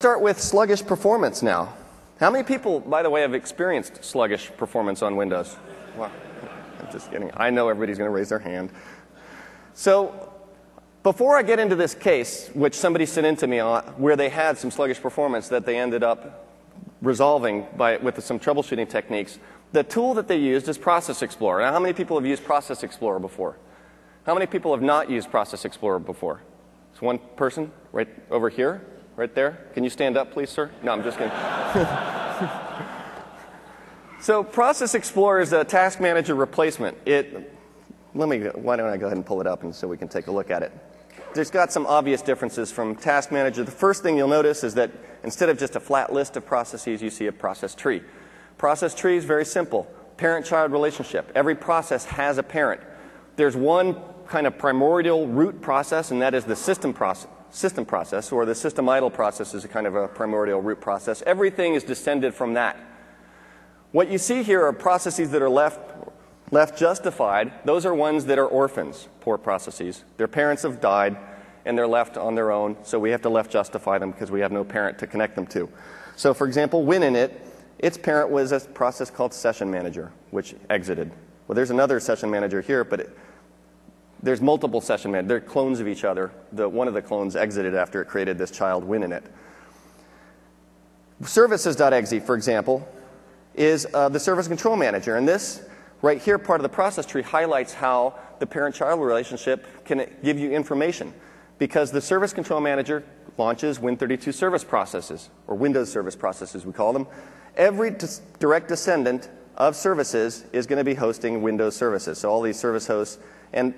start with sluggish performance now. How many people, by the way, have experienced sluggish performance on Windows? Well, I'm just kidding. I know everybody's going to raise their hand. So before I get into this case, which somebody sent in to me on, where they had some sluggish performance that they ended up resolving with some troubleshooting techniques, the tool that they used is Process Explorer. Now, how many people have used Process Explorer before? How many people have not used Process Explorer before? It's one person right over here, right there. Can you stand up, please, sir? No, I'm just kidding. So Process Explorer is a task manager replacement. Why don't I go ahead and pull it up and so we can take a look at it. There's got some obvious differences from task manager. The first thing you'll notice is that instead of just a flat list of processes, you see a process tree. Process tree is very simple. Parent-child relationship. Every process has a parent. There's one kind of primordial root process, and that is the system process, or the system idle process is a kind of a primordial root process. Everything is descended from that. What you see here are processes that are left justified. Those are ones that are orphans, poor processes. Their parents have died, and they're left on their own, so we have to left justify them because we have no parent to connect them to. So, for example, WinInit, its parent was a process called Session Manager, which exited. Well, there's another Session Manager here, but there's multiple Session Managers. They're clones of each other. One of the clones exited after it created this child WinInit. Services.exe, for example, is the Service Control Manager, and this right here, part of the process tree, highlights how the parent-child relationship can give you information. Because the Service Control Manager launches Win32 service processes, or Windows service processes, we call them. Every direct descendant of services is going to be hosting Windows services. So all these service hosts, and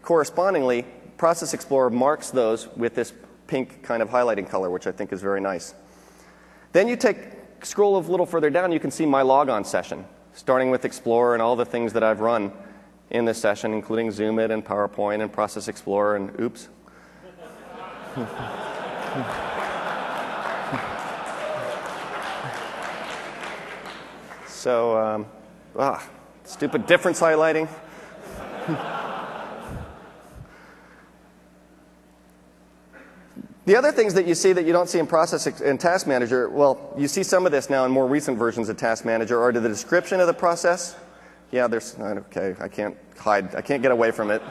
correspondingly, Process Explorer marks those with this pink kind of highlighting color, which I think is very nice. Then you scroll a little further down, you can see my logon session, starting with Explorer and all the things that I've run in this session, including Zoomit and PowerPoint and Process Explorer and oops. So, stupid difference highlighting. The other things that you see that you don't see in Task Manager, well, you see some of this now in more recent versions of Task Manager, are to the description of the process. Yeah, okay, I can't get away from it.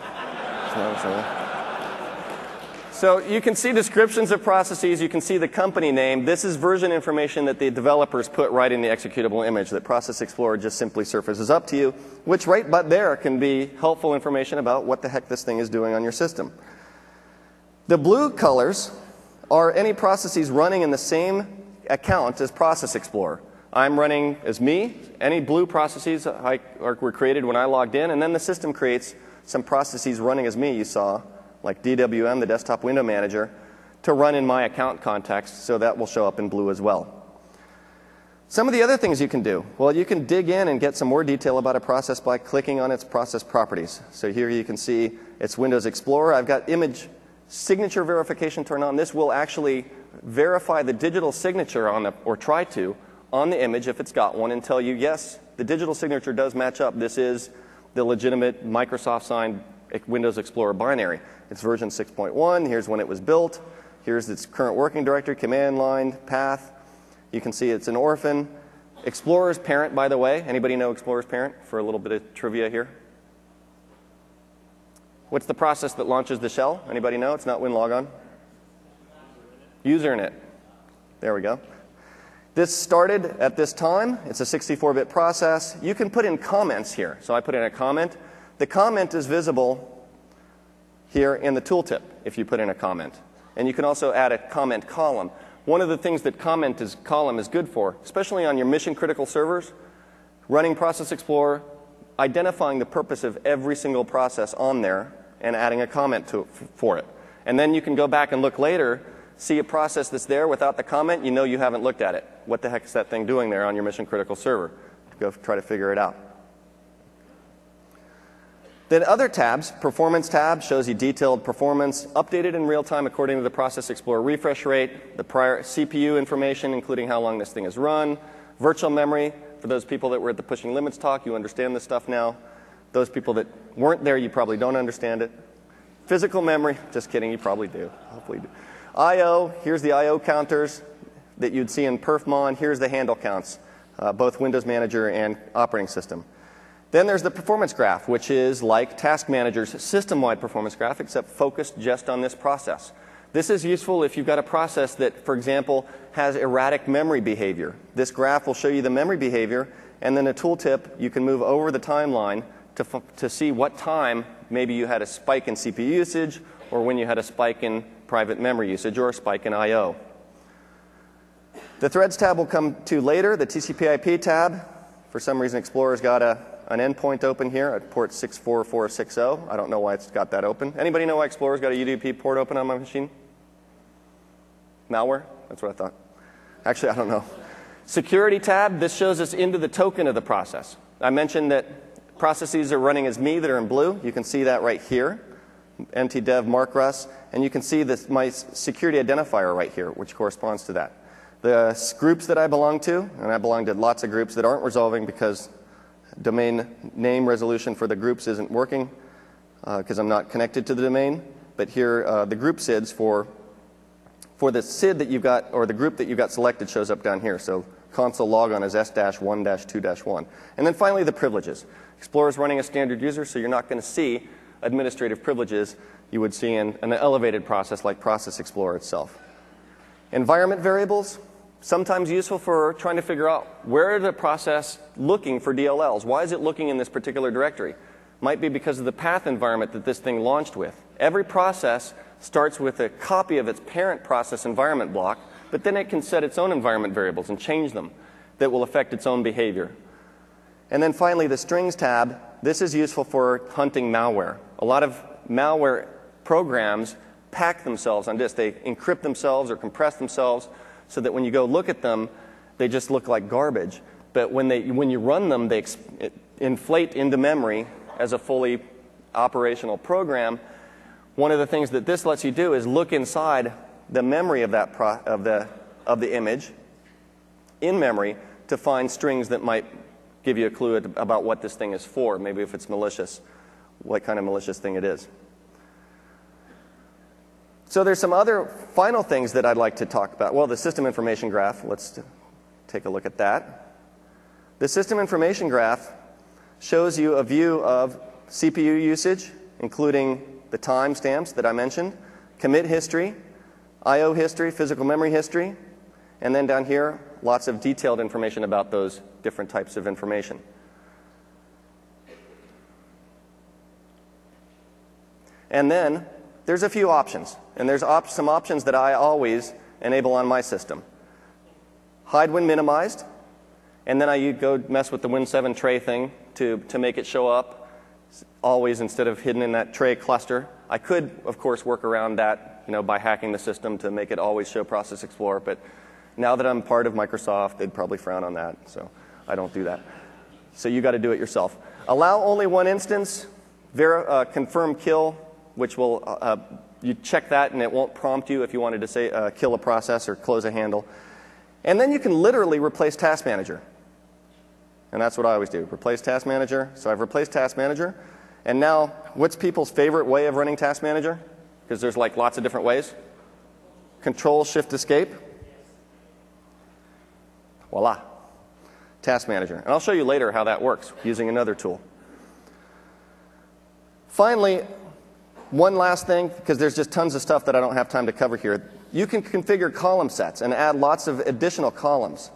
So you can see descriptions of processes, you can see the company name. This is version information that the developers put right in the executable image that Process Explorer just simply surfaces up to you, which right but there can be helpful information about what the heck this thing is doing on your system. The blue colors are any processes running in the same account as Process Explorer. I'm running as me. Any blue processes were created when I logged in, and then the system creates some processes running as me, you saw, like DWM, the Desktop Window Manager, to run in my account context, so that will show up in blue as well. Some of the other things you can do, well, you can dig in and get some more detail about a process by clicking on its process properties. So here you can see it's Windows Explorer. I've got image signature verification turned on. This will actually verify the digital signature or try to, on the image if it's got one, and tell you, yes, the digital signature does match up. This is the legitimate Microsoft signed Windows Explorer binary. It's version 6.1. Here's when it was built. Here's its current working directory, command line, path. You can see it's an orphan. Explorer's parent, by the way. Anybody know Explorer's parent? For a little bit of trivia here. What's the process that launches the shell? Anybody know? It's not WinLogon. Userinit. There we go. This started at this time. It's a 64-bit process. You can put in comments here. So I put in a comment. The comment is visible here in the tooltip if you put in a comment. And you can also add a comment column. One of the things that column is good for, especially on your mission-critical servers, running Process Explorer, identifying the purpose of every single process on there, and adding a comment for it. And then you can go back and look later, see a process that's there without the comment, you know you haven't looked at it. What the heck is that thing doing there on your mission-critical server? Go try to figure it out. Then other tabs, Performance tab shows you detailed performance, updated in real time according to the Process Explorer refresh rate, the prior CPU information, including how long this thing has run, virtual memory. For those people that were at the Pushing Limits talk, you understand this stuff now. Those people that weren't there, you probably don't understand it. Physical memory, just kidding, you probably do. Hopefully you do. I/O, here's the I/O counters. that you'd see in perfmon. Here's the handle counts, both Windows Manager and operating system. Then there's the performance graph, which is like Task Manager's system-wide performance graph, except focused just on this process. This is useful if you've got a process that, for example, has erratic memory behavior. This graph will show you the memory behavior, and then a tooltip, you can move over the timeline to see what time maybe you had a spike in CPU usage, or when you had a spike in private memory usage, or a spike in I/O. The Threads tab will come to later, the TCP/IP tab. For some reason, Explorer's got an endpoint open here at port 64460. I don't know why it's got that open. Anybody know why Explorer's got a UDP port open on my machine? Malware? That's what I thought. Actually, I don't know. Security tab, this shows us into the token of the process. I mentioned that processes are running as me that are in blue. You can see that right here. mtdev Mark Russ. And you can see this, my security identifier right here, which corresponds to that. The groups that I belong to, and I belong to lots of groups that aren't resolving because domain name resolution for the groups isn't working because I'm not connected to the domain. But here, the group SIDs for the SID that you've got, or the group that you've got selected shows up down here. So console logon is S-1-2-1. And then finally, the privileges. Explorer is running a standard user, so you're not going to see administrative privileges you would see in an elevated process like Process Explorer itself. Environment variables, sometimes useful for trying to figure out where is the process looking for DLLs. Why is it looking in this particular directory? Might be because of the path environment that this thing launched with. Every process starts with a copy of its parent process environment block, but then it can set its own environment variables and change them that will affect its own behavior. And then finally, the strings tab. This is useful for hunting malware. A lot of malware programs pack themselves on disk. They encrypt themselves or compress themselves so that when you go look at them, they just look like garbage. But when you run them, they inflate into memory as a fully operational program. One of the things that this lets you do is look inside the memory of that of the image in memory to find strings that might give you a clue about what this thing is for. Maybe if it's malicious, what kind of malicious thing it is. So there's some other final things that I'd like to talk about. Well, the system information graph. Let's take a look at that. The system information graph shows you a view of CPU usage, including the timestamps that I mentioned, commit history, I/O history, physical memory history, and then down here, lots of detailed information about those different types of information. And then there's a few options, and there's some options that I always enable on my system. Hide when minimized, and then I go mess with the Win7 tray thing to make it show up always instead of hidden in that tray cluster. I could, of course, work around that, by hacking the system to make it always show Process Explorer, but now that I'm part of Microsoft, they'd probably frown on that, so I don't do that. So you got to do it yourself. Allow only one instance, confirm kill, which will, you check that and it won't prompt you if you wanted to say kill a process or close a handle. And then you can literally replace Task Manager. And that's what I always do, replace Task Manager. So I've replaced Task Manager. And now, what's people's favorite way of running Task Manager? Because there's like lots of different ways. Control, Shift, Escape. Voila. Task Manager. And I'll show you later how that works using another tool. Finally, one last thing, because there's just tons of stuff that I don't have time to cover here. You can configure column sets and add lots of additional columns.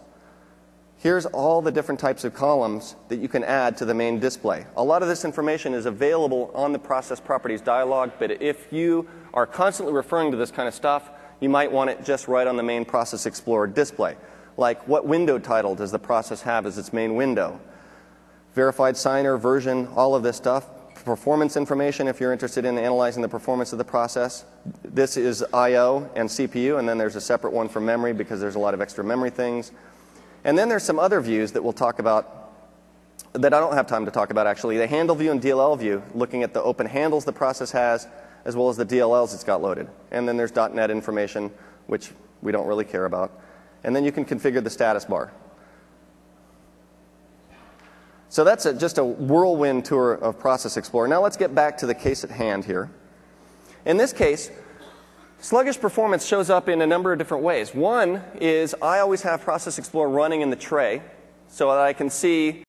Here's all the different types of columns that you can add to the main display. A lot of this information is available on the Process Properties dialog, but if you are constantly referring to this kind of stuff, you might want it just right on the main Process Explorer display. Like, what window title does the process have as its main window? Verified signer, version, all of this stuff. Performance information if you're interested in analyzing the performance of the process. This is I/O and CPU, and then there's a separate one for memory because there's a lot of extra memory things. And then there's some other views that we'll talk about that I don't have time to talk about actually. The handle view and DLL view, looking at the open handles the process has, as well as the DLLs it's got loaded. And then there's .NET information, which we don't really care about. And then you can configure the status bar. So that's just a whirlwind tour of Process Explorer. Now let's get back to the case at hand here. In this case, Sluggish performance shows up in a number of different ways. One is I always have Process Explorer running in the tray so that I can see